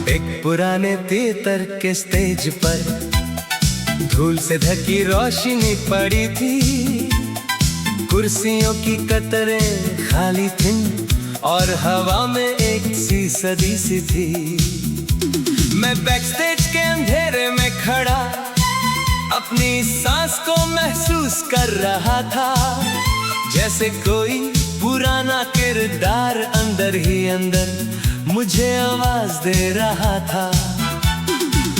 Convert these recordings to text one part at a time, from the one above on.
एक पुराने थिएटर के स्टेज पर धूल से ढकी रोशनी पड़ी थी। कुर्सियों की कतरें खाली थीं और हवा में एक सी सदी सी थी। मैं बैकस्टेज के अंधेरे में खड़ा अपनी सांस को महसूस कर रहा था, जैसे कोई पुराना किरदार अंदर ही अंदर मुझे आवाज दे रहा था।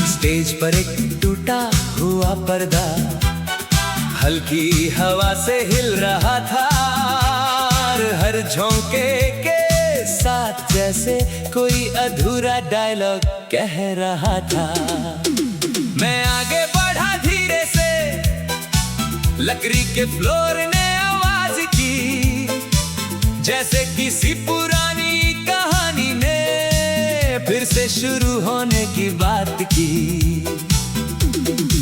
स्टेज पर एक टूटा हुआ पर्दा हल्की हवा से हिल रहा था, और हर झोंके के साथ जैसे कोई अधूरा डायलॉग कह रहा था। मैं आगे बढ़ा धीरे से, लकड़ी के फ्लोर ने आवाज की, जैसे किसी पुरानी कहानी ने फिर से शुरू होने की बात की।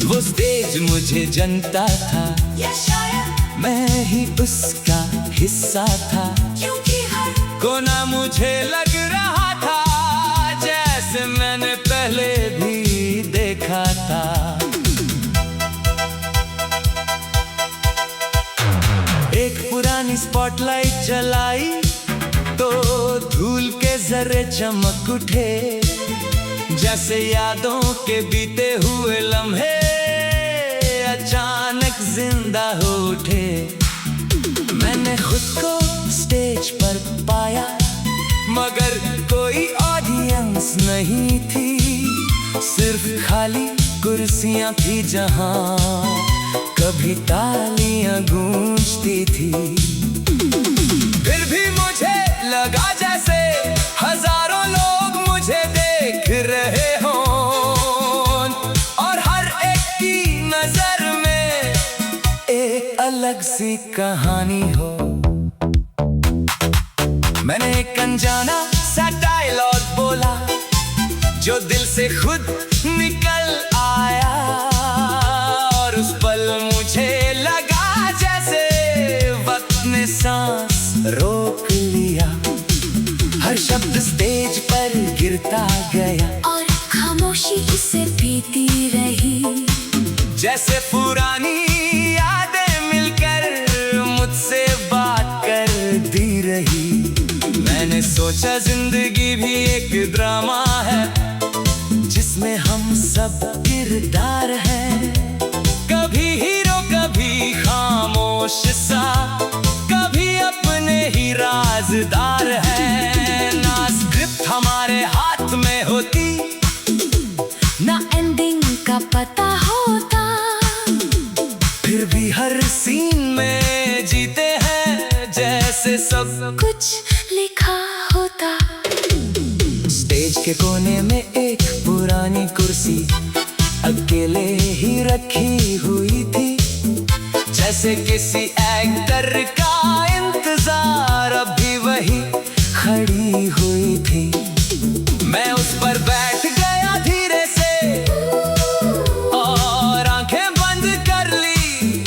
वो स्टेज मुझे जनता था या शायद मैं ही उसका हिस्सा था, क्योंकि हर कोना मुझे लग रहा था जैसे मैंने पहले भी देखा था। एक पुरानी स्पॉटलाइट जलाई तो धूल के जर्रे चमक उठे, जैसे यादों के बीते हुए लम्हे अचानक जिंदा हो उठे। मैंने खुद को स्टेज पर पाया, मगर कोई ऑडियंस नहीं थी, सिर्फ खाली कुर्सियां थी जहां कभी तालियां गूंजती थी। फिर भी मुझे लगा जैसे हजारों लोग मुझे देख रहे हों, और हर एक की नजर में एक अलग सी कहानी हो। मैंने एक अनजाना सा डायलॉग बोला जो दिल से खुद निकल आया, और उस पल मुझे लगा जैसे वक्त ने सांस रोक लिया। हर शब्द स्टेज पर गिरता गया और खामोशी उसे पीती रही, जैसे पुरानी यादें मिलकर मुझसे बात कर दी रही। मैंने सोचा जिंदगी भी एक ड्रामा है, जिसमें हम सब किरदार हैं, कभी हीरो कभी खामोश सा, कभी अपने ही राजदार हैं। ना स्क्रिप्ट हमारे हाथ में होती, ना एंडिंग का पता होता, फिर भी हर सीन में जीते हैं जैसे सब कुछ लिखा होता। स्टेज के कोने में एक पुरानी कुर्सी अकेले ही रखी हुई थी, जैसे किसी एक्टर का इंतजार अभी वही खड़ी हुई थी। मैं उस पर बैठ गया धीरे से और आंखें बंद कर ली,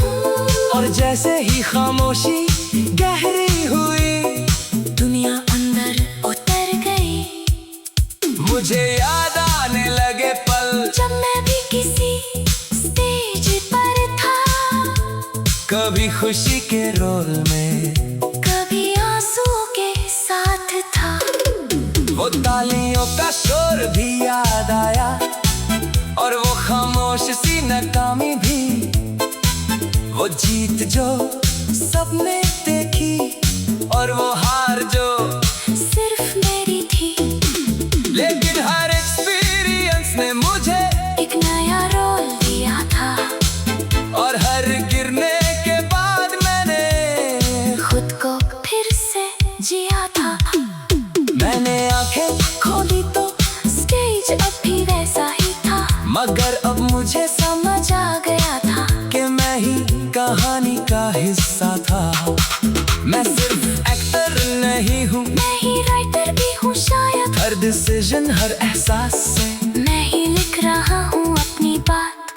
और जैसे ही खामोशी गहरी हुई, दुनिया अंदर उतर गई। मुझे याद आने लगे पल जब मैं भी किसी स्टेज पर था, कभी खुशी के रोल में, कभी आंसू के साथ था। वो तालियों का शोर भी याद आया, और वो खामोश सी नाकामी भी, वो जीत जो सबने देखी और वो हार जो सिर्फ मेरी थी। लेकिन हर एक्सपीरियंस ने मुझे एक नया रोल दिया था, और हर गिरने के बाद मैंने खुद को फिर से जिया था। मैंने आंखें खोली तो स्टेज अब भी वैसा ही था, मगर अब मुझे समझ आ गया था कि मैं ही कहानी का हिस्सा था। मैं सिर्फ एक्टर नहीं हूँ, मैं ही राइटर भी हूँ शायद, हर डिसीजन हर एहसास से मैं ही लिख लिख रहा हूँ अपनी बात।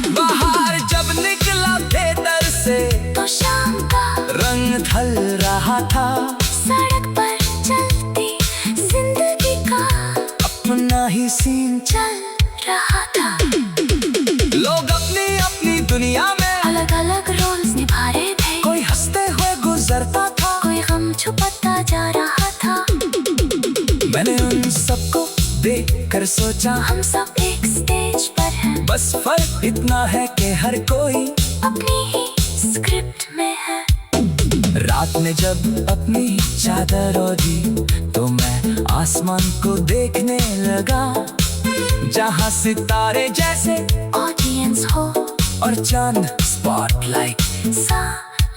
बाहर जब निकला थिएटर से तो शाम का रंग ढल रहा था। सड़क पर चलती जिंदगी का अपना ही सीन चल रहा था। लोग अपनी अपनी दुनिया में अलग अलग रोल्स निभा रहे थे। कोई हंसते हुए गुजरता था, कोई गम छुपाता जा रहा था। मैंने उन सबको देख कर सोचा हम सब एक स्टेज पर हैं। बस फर्क इतना है कि हर कोई अपनी ही स्क्रिप्ट में है। रात ने जब अपनी चादर ओढ़ी तो मैं आसमान को देखने लगा, जहाँ सितारे जैसे ऑडियंस हो और चांद स्पॉटलाइट सा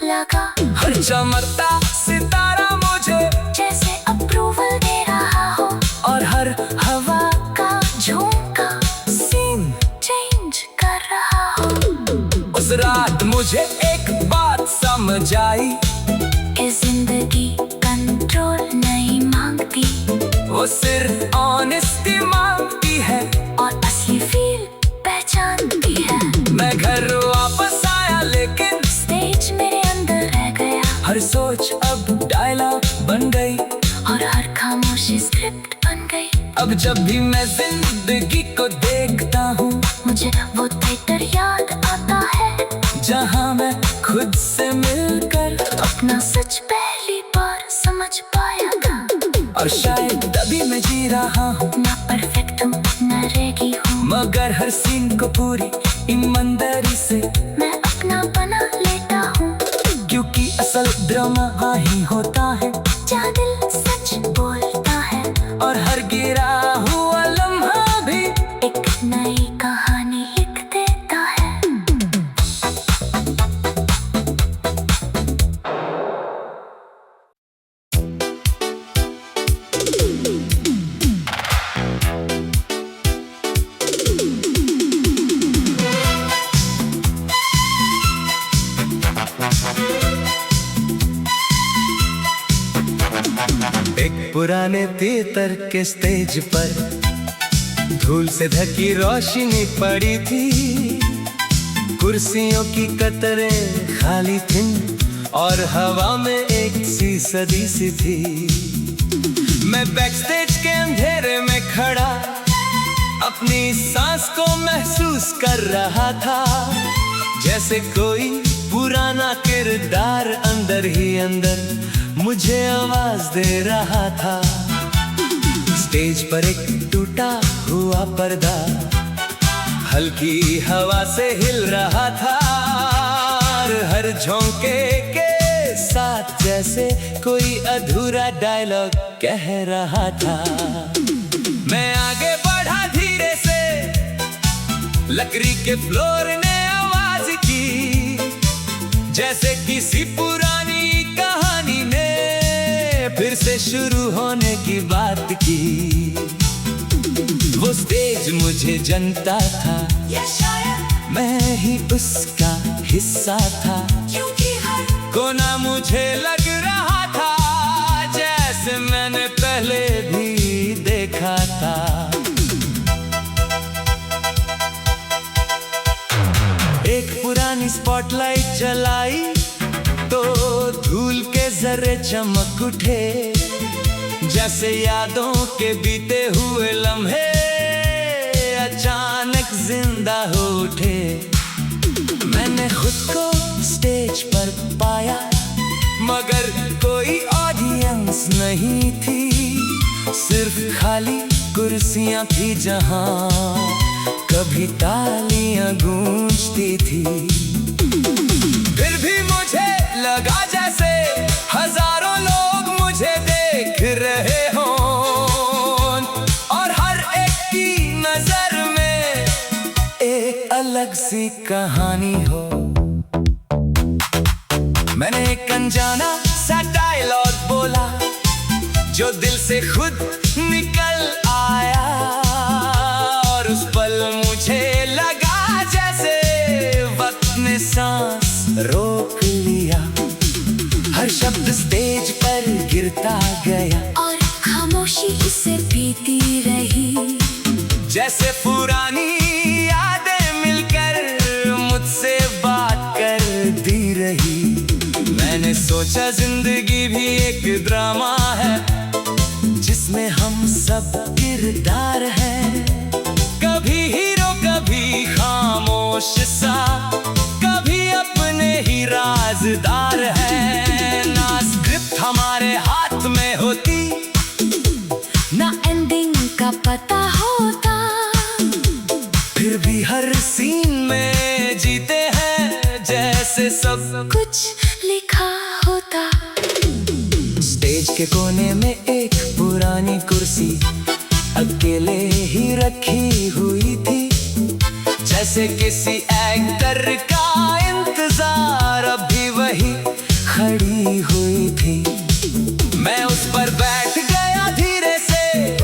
लगा। हर चमकता सितारा मुझे जैसे अप्रूवल दे रहा हो और हर हवा का झोंका सीन चेंज कर रहा हो। उस रात मुझे एक बात समझ आई कि जिंदगी कंट्रोल नहीं मांगती, वो सिर्फ ऑनेस्टी मांगती है और असली फील पहचानती है। मैं घर वापस आया लेकिन स्टेज मेरे अंदर रह गया, हर सोच अब डायलॉग बन गई और हर खामोशी स्क्रिप्ट बन गई। अब जब भी मैं जिंदगी को देखता हूँ मुझे वो थिएटर याद आता है, जहाँ मैं खुद से मिलकर अपना सच पहली बार समझ पाया था। और शायद तभी मैं जी रहा हूँ, ना परफेक्ट हूँ ना रेडी हूँ, मगर हर सीन को पूरी ईमानदारी से मैं अपना बना लेता हूँ। क्योंकि असल ड्रामा ही होता है जहाँ दिल सच बोलता है और हर गिरा हुआ लम्हा भी एक नई कहानी लिख देता है। एक पुराने थिएटर के स्टेज पर धूल से ढकी रोशनी पड़ी थी, कुर्सियों की कतरें खाली थीं और हवा में एक सी सदी सी थी। मैं बैकस्टेज के अंधेरे में खड़ा अपनी सांस को महसूस कर रहा था, जैसे कोई पुराना किरदार अंदर ही अंदर मुझे आवाज दे रहा था। स्टेज पर एक टूटा हुआ पर्दा हल्की हवा से हिल रहा था, और हर झोंके के साथ जैसे कोई अधूरा डायलॉग कह रहा था। मैं आगे बढ़ा धीरे से, लकड़ी के फ्लोर ने आवाज की, जैसे किसी पुरानी कहानी ने फिर से शुरू होने की बात की। वो स्टेज मुझे जनता था या शायद मैं ही उसका हिस्सा था, क्योंकि हर कोना मुझे लग रहा था जैसे मैंने पहले भी देखा था। एक पुरानी स्पॉटलाइट जलाई तो धूल के जर्रे चमक उठे, जैसे यादों के बीते हुए लम्हे अचानक जिंदा हो उठे। मैंने खुद को स्टेज पर पाया, मगर कोई ऑडियंस नहीं थी, सिर्फ खाली कुर्सियां थी जहां कभी तालियां गूंजती थी। फिर भी मुझे लगा जैसे हजारों लोग मुझे देख रहे हों, और हर एक की नजर में एक अलग सी कहानी हो। मैंने एक अनजाना सा डायलॉग बोला जो दिल से खुद निकल आया, और उस पल मुझे लगा जैसे वक्त ने सांस रोक लिया। हर शब्द स्टेज पर गिरता गया और खामोशी उसे बीती रही, जैसे पुरानी यादें मिलकर मुझसे बात करती रही। मैंने सोचा जिंदगी भी एक ड्रामा है जिसमें हम सब किरदार हैं। कभी हीरो कभी खामोश सा, कभी अपने ही राजदार हैं। ना स्क्रिप्ट हमारे हाथ में होती, ना एंडिंग का पता होता, फिर भी हर सीन में जीते हैं जैसे सब कुछ लिखा होता। स्टेज के कोने में एक पुरानी कुर्सी अकेले ही रखी हुई थी, जैसे किसी एक्टर का इंतजार अभी वही खड़ी हुई थी। मैं उस पर बैठ गया धीरे से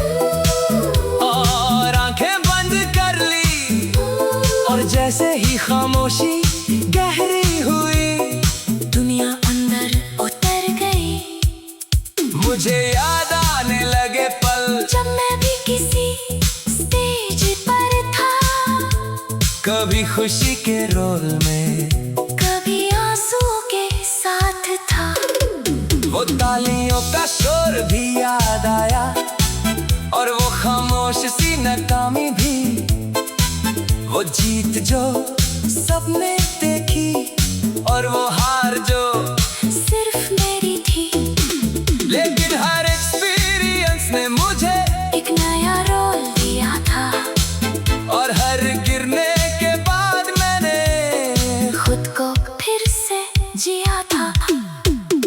और आंखें बंद कर ली, और जैसे ही खामोशी गहरी हुई, दुनिया अंदर उतर गई। मुझे याद आने लगे पल जब मैं भी किसी स्टेज पर था, कभी खुशी के रोल में, कभी आंसू के साथ था। वो तालियों का शोर भी याद आया, और वो खामोश सी नाकामी भी, वो जीत जो सबने देखी, और वो हार जो सिर्फ मेरी थी। लेकिन हर एक्सपीरियंस ने मुझे एक नया रोल दिया था, और हर गिरने के बाद मैंने खुद को फिर से जिया था।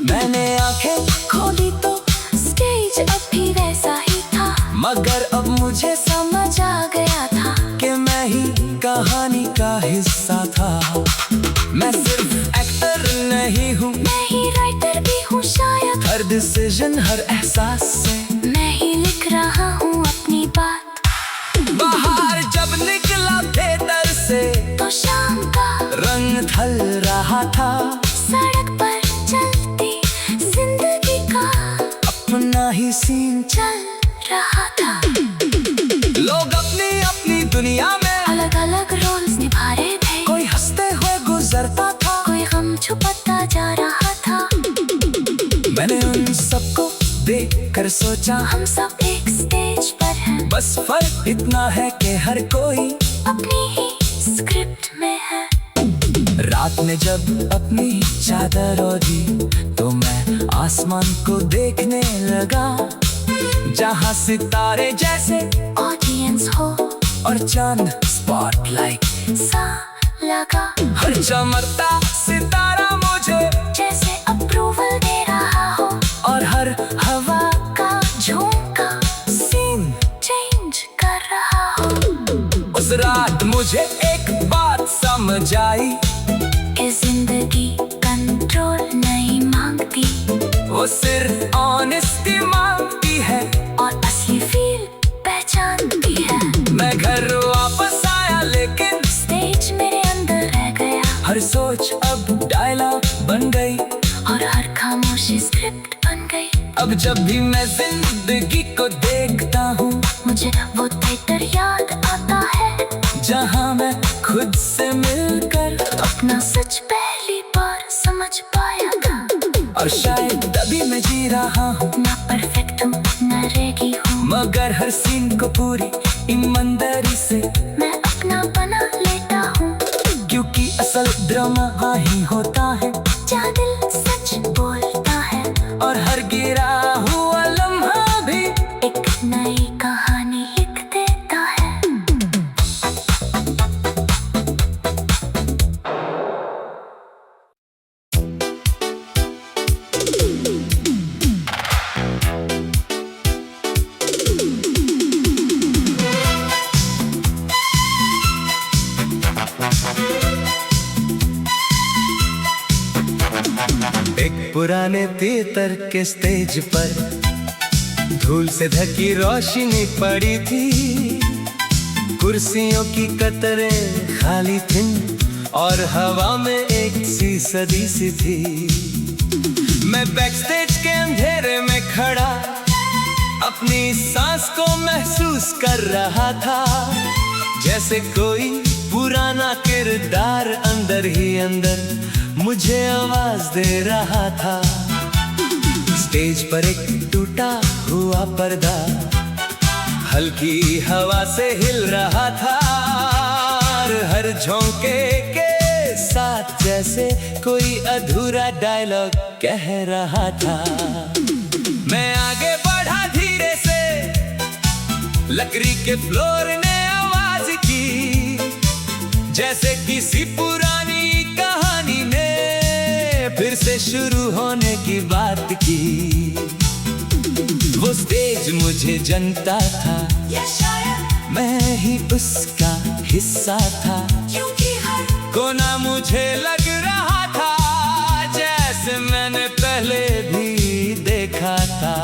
मैंने आंखें खोली तो स्टेज अब भी वैसा ही था, मगर अब मुझे समझ आ गया था कि मैं ही कहानी का हिस्सा था। मैं सिर्फ एक्टर नहीं हूँ, मैं ही राइटर भी हूँ शायद। हर डिसीजन हर एहसास से मैं ही लिख रहा हूँ अपनी बात। बाहर जब निकला थिएटर से, तो शाम का रंग ढल रहा था, सड़क पर चलती जिंदगी का अपना ही सीन चल रहा था। लोग अपनी अपनी दुनिया में अलग अलग रोल्स निभा रहे थे, कोई हंसते हुए गुजरता था, कोई गम छुपाता जा रहा था। मैंने उन सबको देख कर सोचा हम सब एक स्टेज पर हैं, बस फर्क इतना है कि हर कोई अपनी ही स्क्रिप्ट में है। रात में जब अपनी चादर ओढ़ी तो मैं आसमान को देखने लगा, जहाँ सितारे जैसे ऑडियंस हो और चांद स्पॉटलाइट सा लगा, हर चमकता सितारा मुझे जैसे अप्रूवल दे रहा हो, और हर हवा का झोंका सीन चेंज कर रहा हो। उस रात मुझे एक बात समझ आई कि जिंदगी कंट्रोल नहीं मांगती, वो सिर्फ ऑनेस्टी मांगती है, और असली फील पहचानती है। मैं घर वापस आया लेकिन स्टेज मेरे अंदर रह गया, हर सोच अब डायलॉग बन गई, और हर खामोशी स्क्रिप्ट बन गई। अब जब भी मैं जिंदगी को देखता हूँ, मुझे वो थिएटर याद आता है, जहाँ मैं खुद से मिलकर अपना सच पहली बार समझ पाया था। और शायद तभी मैं जी रहा हूँ, ना परफेक्ट हूँ ना रेडी हूँ, मगर हर सीन को पूरी ईमानदारी से मैं अपना बना लेता हूँ। क्योंकि असल ड्रामा ही होता है, जहाँ दिल सच बोलता है, और हर गिरा हुआ लम्हा भी एक नई कहानी लिख देता है। एक पुराने थिएटर के स्टेज पर धूल से ढकी रोशनी पड़ी थी, कुर्सियों की कतरें खाली थीं और हवा में एक सी सदी सी थी। मैं बैकस्टेज के अंधेरे में खड़ा अपनी सांस को महसूस कर रहा था, जैसे कोई पुराना किरदार अंदर ही अंदर मुझे आवाज दे रहा था। स्टेज पर एक टूटा हुआ पर्दा हल्की हवा से हिल रहा था, और हर झोंके के साथ जैसे कोई अधूरा डायलॉग कह रहा था। मैं आगे बढ़ा धीरे से, लकड़ी के फ्लोर ने आवाज की, जैसे किसी पुरानी कहानी ने फिर से शुरू होने की बात की। वो स्टेज मुझे जनता था, या शायद मैं ही उसका हिस्सा था, क्योंकि हर कोना मुझे लग रहा था जैसे मैंने पहले भी देखा था।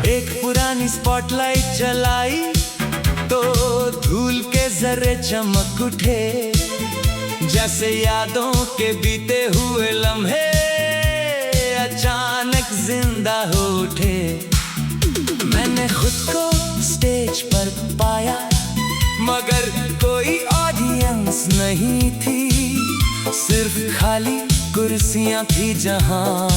एक पुरानी स्पॉटलाइट जलाई तो धूल के जर्रे चमक उठे, जैसे यादों के बीते हुए लम्हे अचानक जिंदा हो उठे। मैंने खुद को स्टेज पर पाया, मगर कोई ऑडियंस नहीं थी, सिर्फ खाली कुर्सियां थी जहां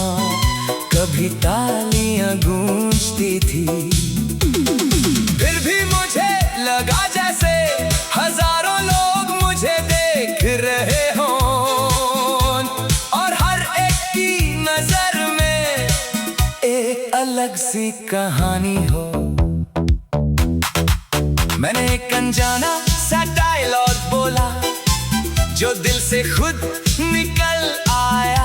कभी तालियां गूंजती थी। फिर भी मुझे लगा जैसे हजारों लोग मुझे देख रहे हों, और हर एक की नजर में एक अलग सी कहानी हो। मैंने एक अनजाना सा डायलॉग बोला जो दिल से खुद निकल आया,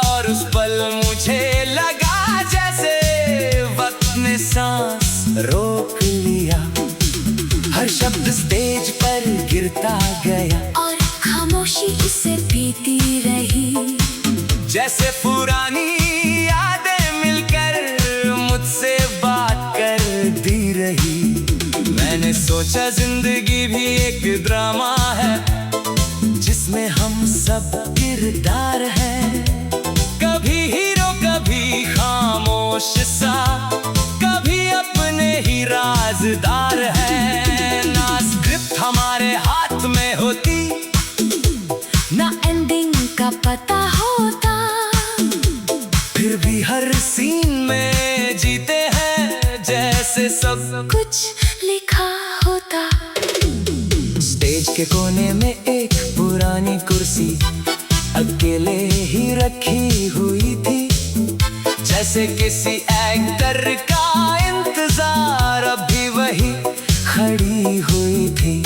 और उस पल मुझे लगा जैसे वक्त ने सांस रोक लिया। हर शब्द स्टेज पर गिरता गया, और खामोशी उसे पीती रही, जैसे पुरानी यादें मिलकर मुझसे बात करती रही। मैंने सोचा जिंदगी भी एक ड्रामा है, जिसमें हम सब किरदार हैं, कभी हीरो कभी खामोश सा, कभी अपने ही राजदार हैं। ना स्क्रिप्ट हमारे हाथ में होती, ना एंडिंग का पता होता, फिर भी हर सीन में जीते हैं जैसे सब कुछ लिखा होता। स्टेज के कोने में एक पुरानी कुर्सी अकेले ही रखी हुई थी, जैसे किसी एक्टर का इंतजार अभी वही खड़ी हुई थी।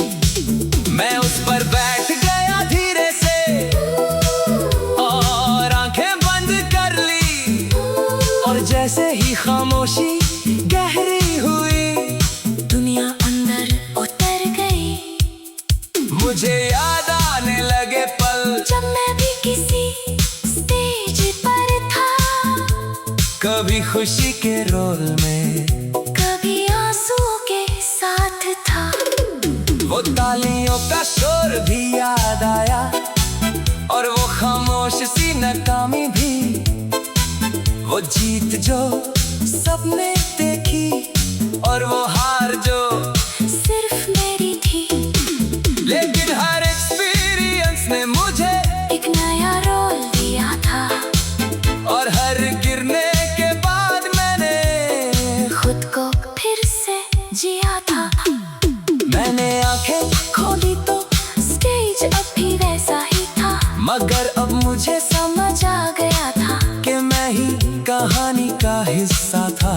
मैं उस पर बैठ गया धीरे से, और आंखें बंद कर ली, और जैसे ही खामोशी गहरी हुई, दुनिया अंदर उतर गई। मुझे याद आने लगे पल जब मैं भी किसी स्टेज पर था, कभी खुशी के रोल में, कभी आंसू के साथ था। वो तालियों का शोर भी याद आया, और वो खामोश सी नाकामी भी, वो जीत जो सबने देखी, और वो हार जो सिर्फ मेरी थी। लेकिन हर एक्सपीरियंस ने मुझे एक नया रोल दिया था, और हर गिरने के बाद मैंने खुद को फिर से जिया था। मैंने आंखें खोली तो स्टेज अब भी वैसा ही था, मगर अब मुझे समझ आ गया था कि मैं ही कहानी का हिस्सा था।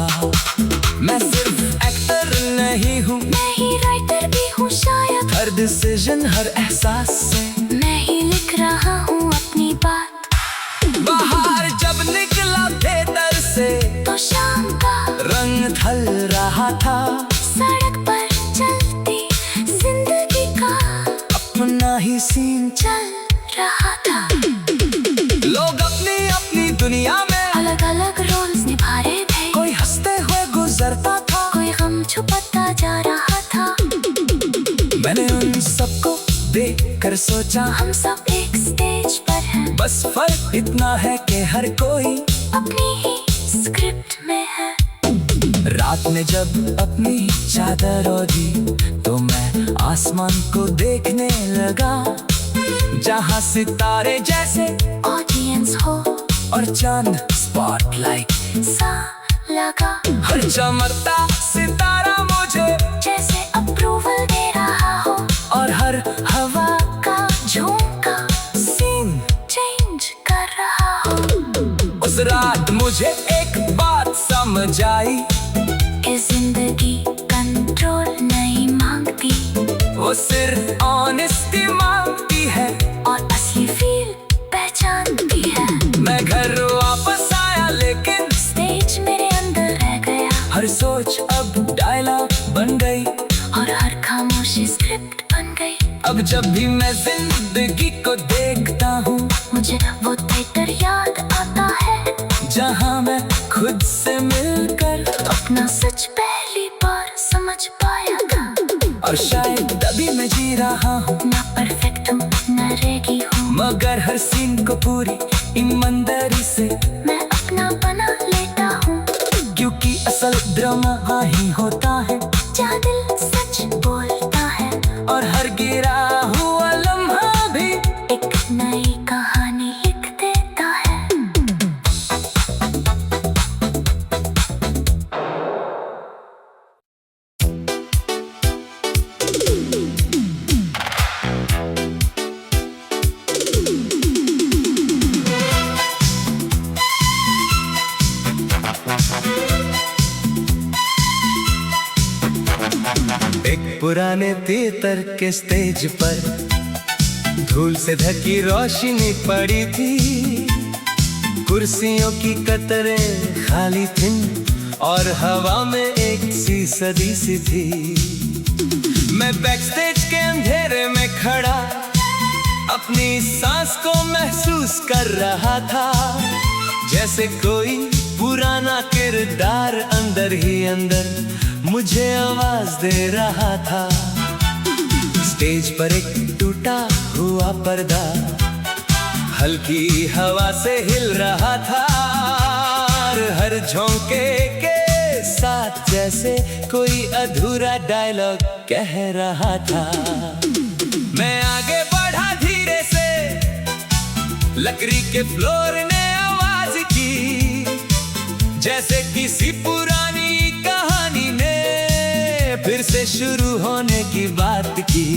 मैं सिर्फ एक्टर नहीं हूँ, मैं ही राइटर भी हूँ शायद। हर डिसीजन हर एहसास से मैं ही लिख रहा हूँ अपनी बात। बाहर जब निकला थिएटर से, तो शाम का रंग ढल रहा था, सड़क पर चलती जिंदगी का अपना ही सीन चल रहा था। लोग अपनी अपनी दुनिया में अलग अलग रोल्स निभा रहे थे, कोई हंसते हुए गुजरता था, कोई गम छुपाता जा रहा था। मैंने उन सबको देख कर सोचा हम सब एक स्टेज पर हैं, बस फर्क इतना है कि हर कोई अपनी ही स्क्रिप्ट में है। रात में जब अपनी चादर ओढ़ी तो मैं आसमान को देखने लगा, जहाँ सितारे जैसे ऑडियंस हो और चांद स्पॉटलाइट सा लगा। हर चमकता सितारा मुझे जैसे अप्रूवल दे रहा हो, और हर हवा का झोंका सीन चेंज कर रहा हो। उस रात मुझे एक बात समझ आई कि जिंदगी कंट्रोल नहीं मांगती, वो सिर्फ ऑनेस्टी मांगती है और असली फील पहचानती है। मैं घर वापस आया लेकिन स्टेज मेरे अंदर रह गया, हर सोच अब डायलॉग बन गई, और हर खामोशी स्क्रिप्ट बन गई। अब जब भी मैं जिंदगी को देखता हूँ मुझे वो थिएटर याद आता है, जहाँ मैं खुद से मिलकर अपना सच पहली बार समझ पाया था। और शायद तभी मैं जी रहा हूँ, ना परफेक्ट हूँ ना रेडी हूँ, मगर हर सीन को पूरी ईमानदारी से मैं अपना बना लेता हूँ। क्योंकि असल ड्रामा ही होता है जहाँ दिल सच बोलता है, और हर गिरा हुआ लम्हा भी एक नई कहानी लिख देता है। एक पुराने थिएटर के स्टेज पर धूल से ढकी रोशनी पड़ी थी, कुर्सियों की कतरें खाली थीं और हवा में एक सी सदी सी थी। मैं बैकस्टेज के अंधेरे में खड़ा अपनी सांस को महसूस कर रहा था, जैसे कोई पुराना किरदार अंदर ही अंदर मुझे आवाज दे रहा था। स्टेज पर एक टूटा हुआ पर्दा हल्की हवा से हिल रहा था, और हर झोंके के साथ जैसे कोई अधूरा डायलॉग कह रहा था। मैं आगे बढ़ा धीरे से, लकड़ी के फ्लोर ने आवाज की, जैसे किसी पुरानी कहानी ने फिर से शुरू होने की बात की।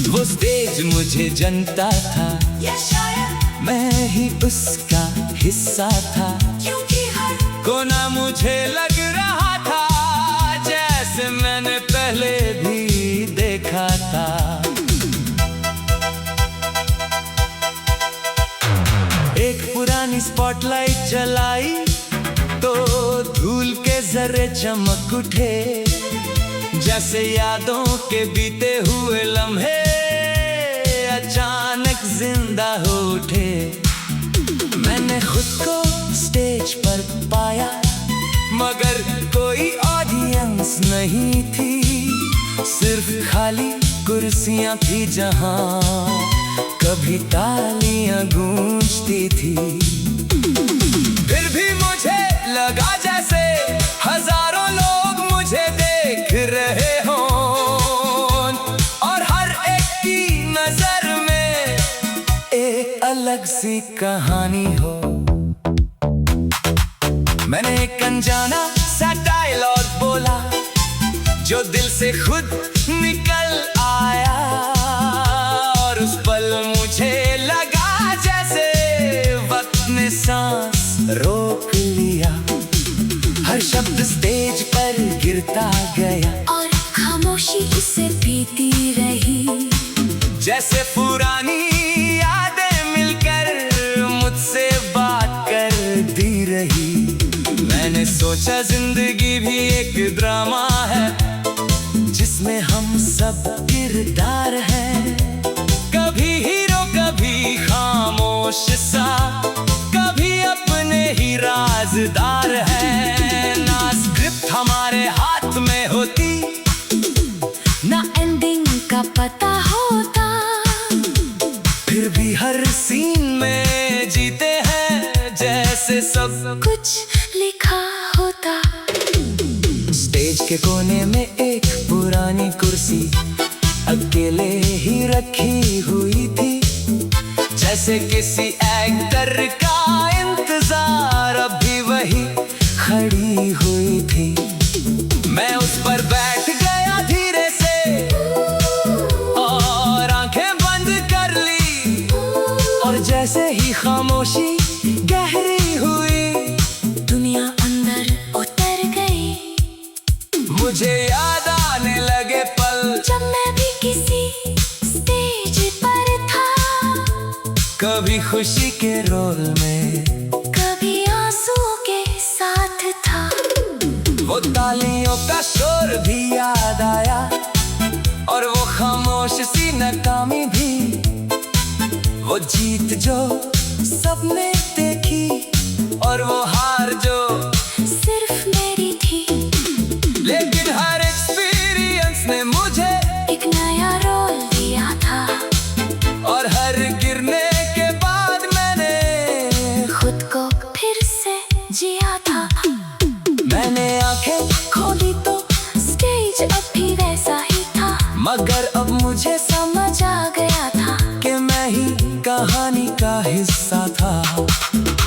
वो स्टेज मुझे जनता था या शायद मैं ही उसका हिस्सा था, क्योंकि हर कोना मुझे लग रहा था जैसे मैंने पहले भी देखा था। एक पुरानी स्पॉटलाइट जलाई तो धूल के जर्रे चमक उठे, जैसे यादों के बीते हुए लम्हे अचानक जिंदा हो उठे। मैंने खुद को स्टेज पर पाया, मगर कोई ऑडियंस नहीं थी, सिर्फ खाली कुर्सियां थी जहां कभी तालियां गूंजती थी। फिर भी मुझे लगा जैसे हजारों लोग मुझे देख रहे हों, और हर एक की नजर में एक अलग सी कहानी हो। मैंने एक अनजाना सा डायलॉग बोला जो दिल से खुद निकल आया, और उस पल मुझे लगा जैसे वक्त ने सांस रोक लिया। हर शब्द स्टेज पर गिरता गया, और खामोशी उसे पीती रही, जैसे पुरानी यादें मिलकर मुझसे बात करती रही। मैंने सोचा जिंदगी भी एक ड्रामा है, जिसमें हम सब किरदार हैं, कभी हीरो कभी खामोश सा, कभी अपने ही राजदार हैं। ना स्क्रिप्ट हमारे हाथ में होती, ना एंडिंग का पता होता, फिर भी हर कुछ लिखा होता। स्टेज के कोने में एक पुरानी कुर्सी अकेले ही रखी हुई थी, जैसे किसी एक्टर का इंतजार अभी वही खड़ी हुई थी। मैं उस पर बैठ गया धीरे से और आंखें बंद कर ली, और जैसे ही खामोशी गहरी हुई, दुनिया अंदर उतर गई। मुझे याद आने लगे पल जब मैं भी किसी स्टेज पर था, कभी खुशी के रोल में, कभी आंसुओं के साथ था। वो तालियों का शोर भी याद आया, और वो खामोश सी नाकामी भी, वो जीत जो सबने देखी, और वो हार जो सिर्फ मेरी थी। लेकिन हर एक्सपीरियंस ने मुझे एक नया रोल दिया था, और हर गिरने के बाद मैंने खुद को फिर से जिया था। मैंने आंखें खोली तो स्टेज अब भी वैसा ही था, मगर अब मुझे समझ आ गया था कि मैं ही कहानी का हिस्सा था।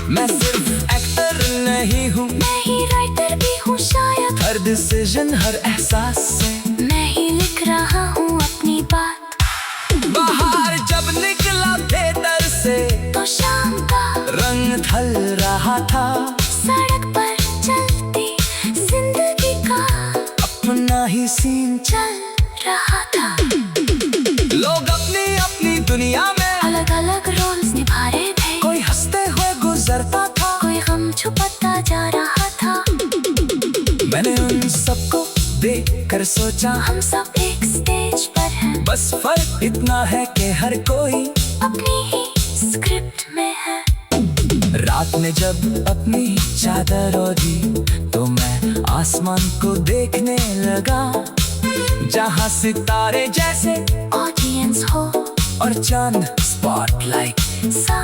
मैं सिर्फ एक्टर नहीं हूँ, मैं ही राइटर भी हूँ शायद। हर डिसीजन हर एहसास से मैं ही लिख रहा हूँ अपनी बात। बाहर जब निकला थिएटर से, तो शाम का रंग ढल रहा था। सड़क पर चलती जिंदगी का अपना ही सीन चल रहा था। लोग अपनी अपनी दुनिया में अलग अलग रोल्स निभा रहे थे, कोई हंसते हुए गुजरता था, कोई गम छुपाता जा रहा था। मैंने उन सबको देख कर सोचा, हम सब एक स्टेज पर हैं, बस फर्क इतना है कि हर कोई अपनी ही स्क्रिप्ट में है। रात ने जब अपनी चादर ओढ़ी, तो मैं आसमान को देखने लगा, जहाँ सितारे जैसे ऑडियंस हो और चांद स्पॉटलाइट सा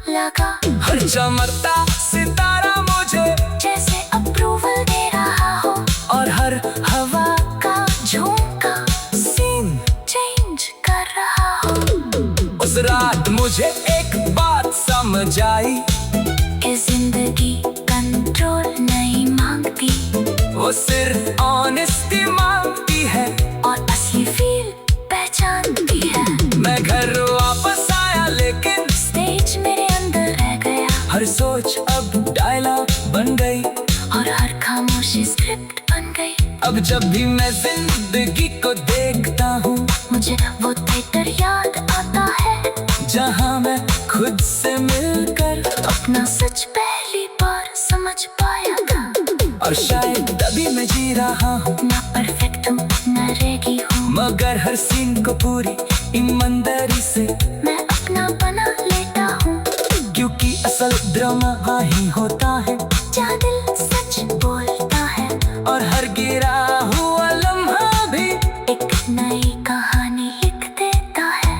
लगा, हर चमकता सितारा मुझे जैसे अप्रूवल दे रहा हो, और हर हवा का झोंका सीन चेंज कर रहा हो। उस रात मुझे एक बात समझ आई कि जिंदगी कंट्रोल नहीं मांगती, वो सिर्फ ऑनेस्टी मांगती है, और असली फील पहचानती है। मैं घर वापस आया लेकिन स्टेज मेरे अंदर रह गया, हर सोच अब डायलॉग बन गई, और हर खामोशी स्क्रिप्ट बन गई। अब जब भी मैं जिंदगी को देखता हूँ, मुझे वो थिएटर याद आता है, जहाँ मैं खुद से मिलकर अपना सच पहली बार समझ पाया था। और शायद तभी मैं जी रहा हूँ, ना परफेक्ट हूँ ना रेडी हूँ, मगर हर सीन को पूरी ईमानदारी से मैं अपना बना लेता हूँ। क्योंकि असल ड्रामा वही होता है जहाँ दिल सच बोलता है, और हर गिरा हुआ लम्हा भी एक नई कहानी लिख देता है।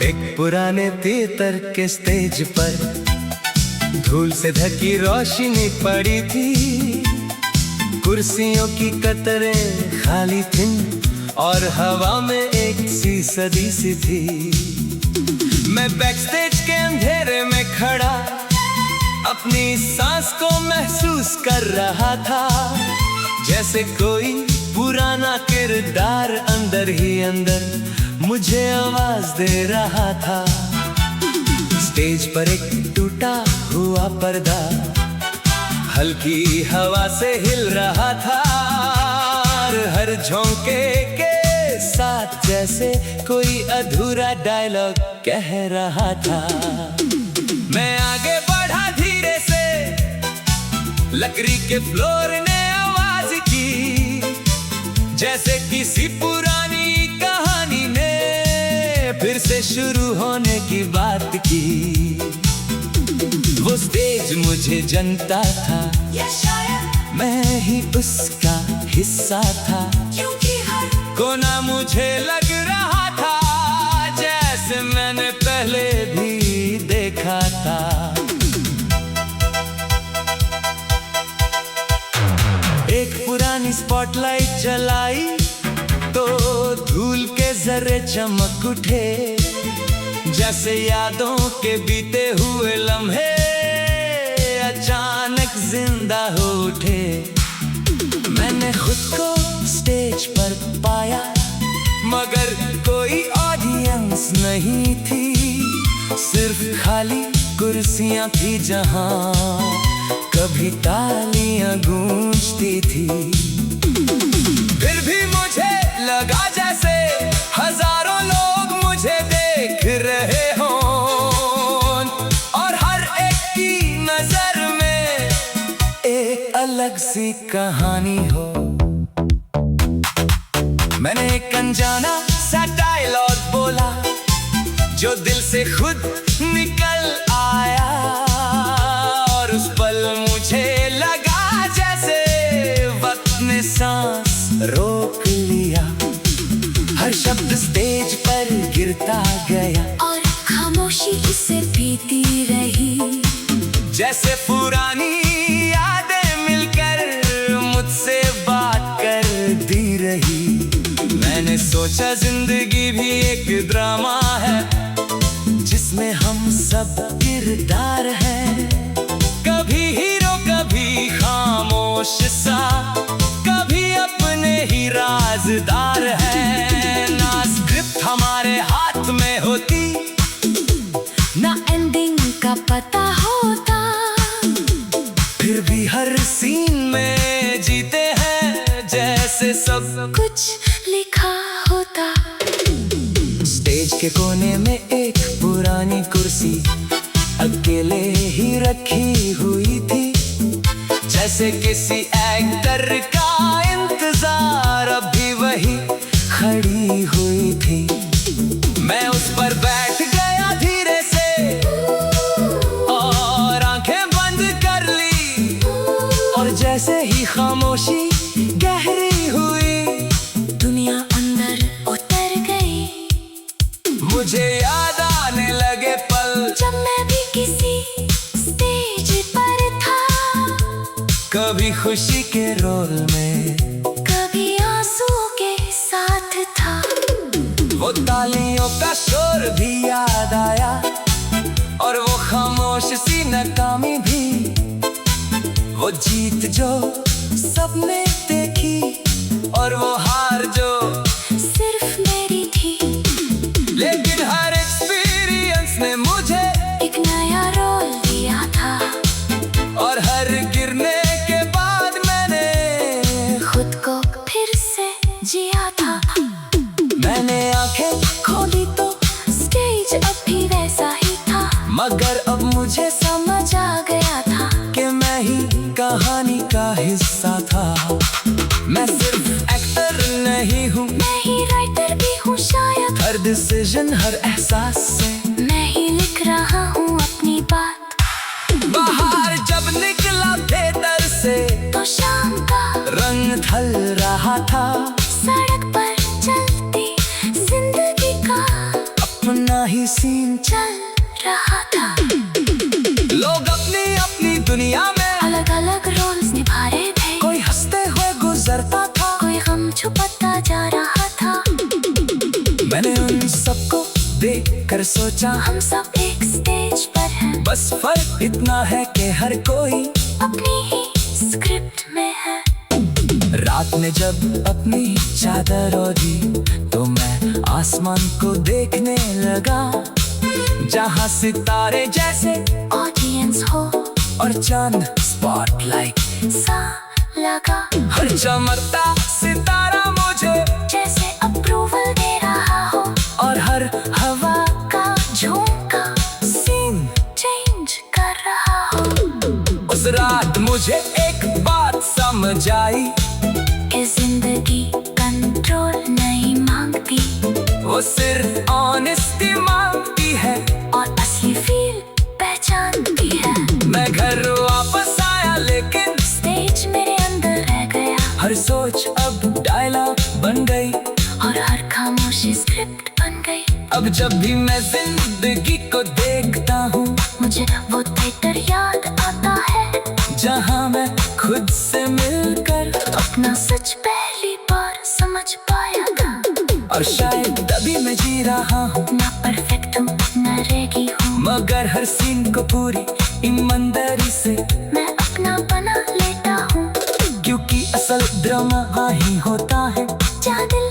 एक पुराने थिएटर के स्टेज पर धूल से ढकी रोशनी पड़ी थी, कुर्सियों की कतरें खाली थीं, और हवा में एक सी सदी सी थी। मैं बैकस्टेज के अंधेरे में खड़ा अपनी सांस को महसूस कर रहा था, जैसे कोई पुराना किरदार अंदर ही अंदर मुझे आवाज दे रहा था। स्टेज पर एक टूटा हुआ पर्दा हल्की हवा से हिल रहा था, और हर झोंके के साथ जैसे कोई अधूरा डायलॉग कह रहा था। मैं आगे बढ़ा धीरे से, लकड़ी के फ्लोर ने आवाज की, जैसे किसी पुरानी कहानी ने फिर से शुरू होने की बात की। वो स्टेज मुझे जनता था या शायद मैं ही उसका हिस्सा था, क्योंकि हर कोना मुझे लग रहा था जैसे मैंने पहले भी देखा था। एक पुरानी स्पॉटलाइट जलाई तो धूल के जर्रे चमक उठे, जैसे यादों के बीते हुए लम्हे अचानक जिंदा हो उठे। मैंने खुद को स्टेज पर पाया मगर कोई ऑडियंस नहीं थी, सिर्फ खाली कुर्सियां थी जहां कभी तालियां गूंजती थी। फिर भी मुझे लगा जैसे हजारों लोग मुझे देख रहे हों और हर एक की नजर में एक अलग सी कहानी हो। मैंने एक अनजाना सा डायलॉग बोला जो दिल से खुद निकल आया और उस पल मुझे लगा जैसे वक्त ने सांस रोक लिया। हर शब्द स्टेज पर गिरता गया और खामोशी उसे पीती रही, जैसे पुरानी यादें मिलकर मुझसे बात कर दी रही। मैंने सोचा जिंदगी भी एक ड्रामा है जिसमें हम सब किरदार हैं, कभी हीरो कभी खामोश सा, कभी अपने ही राजदार हैं। ना स्क्रिप्ट हमारे हाथ में होती ना एंडिंग का पता होता, फिर भी हर सीन में जीते हैं जैसे सब कुछ लिखा होता। स्टेज के कोने में एक पुरानी कुर्सी अकेले ही रखी हुई थी, जैसे किसी एक्टर का इंतजार अभी वही खड़ी हुई थी। मैं उस पर बैठ गया धीरे से और आंखें बंद कर ली, और जैसे ही खामोशी गहरी हुई दुनिया अंदर उतर गई। मुझे याद आने लगे पल जब मैं भी किसी स्टेज पर था, कभी खुशी के रोल में कभी आंसुओं के साथ था। वो तालियों का शोर भी याद आया और वो खामोश सी नाकामी भी, वो जीत जो सबने देखी और वो हार जो सिर्फ मेरी थी। लेकिन हर एक्सपीरियंस ने मुझे एक नया रोल दिया था और हर गिरने के बाद मैंने खुद को फिर से जिया था। मैंने आंखें खोली तो स्टेज अब भी वैसा ही था, मगर अब मुझे समझ आ गया था कि मैं ही कहानी का हिस्सा था। मैं सिर्फ एक्टर नहीं हूँ, मैं ही राइटर भी हूँ शायद। हर डिसीजन हर एहसास से मैं ही लिख रहा हूँ अपनी बात। बाहर जब निकला थिएटर से तो शाम का रंग ढल रहा था, सड़क पर चलती जिंदगी का अपना ही सीन चल रहा था। लोग अपनी अपनी दुनिया में अलग अलग रोल्स निभा रहे थे, कोई हंसते हुए गुजरता था, कोई गम छुपाता जा रहा था। मैंने उन सबको देख कर सोचा हम सब एक स्टेज पर हैं, बस फर्क इतना है कि हर कोई अपनी ही स्क्रिप्ट में है। रात ने जब अपनी चादर ओढ़ी तो मैं आसमान को देखने लगा, जहाँ सितारे जैसे ऑडियंस हो और चांद स्पॉटलाइट सा लगा, हर चमकता सितारा मुझे जैसे अप्रूवल दे रहा हो और हर हवा का झोंका सीन चेंज कर रहा हो। उस रात मुझे एक बात समझ आई कि जिंदगी कंट्रोल नहीं मांगती, वो सिर्फ ऑनेस्टी खामोशी स्क्रिप्ट बन गई। अब जब भी मैं जिंदगी को देखता हूँ, मुझे वो थिएटर याद आता है, जहाँ मैं खुद से मिलकर अपना सच पहली बार समझ पाया था। और शायद तभी मैं जी रहा हूँ, ना परफेक्ट हूँ ना रेगी हूँ, मगर हर सीन को पूरी ईमानदारी से मैं अपना बना लेता हूँ। क्योंकि असल ड्रामा ही होता है जहाँ दिल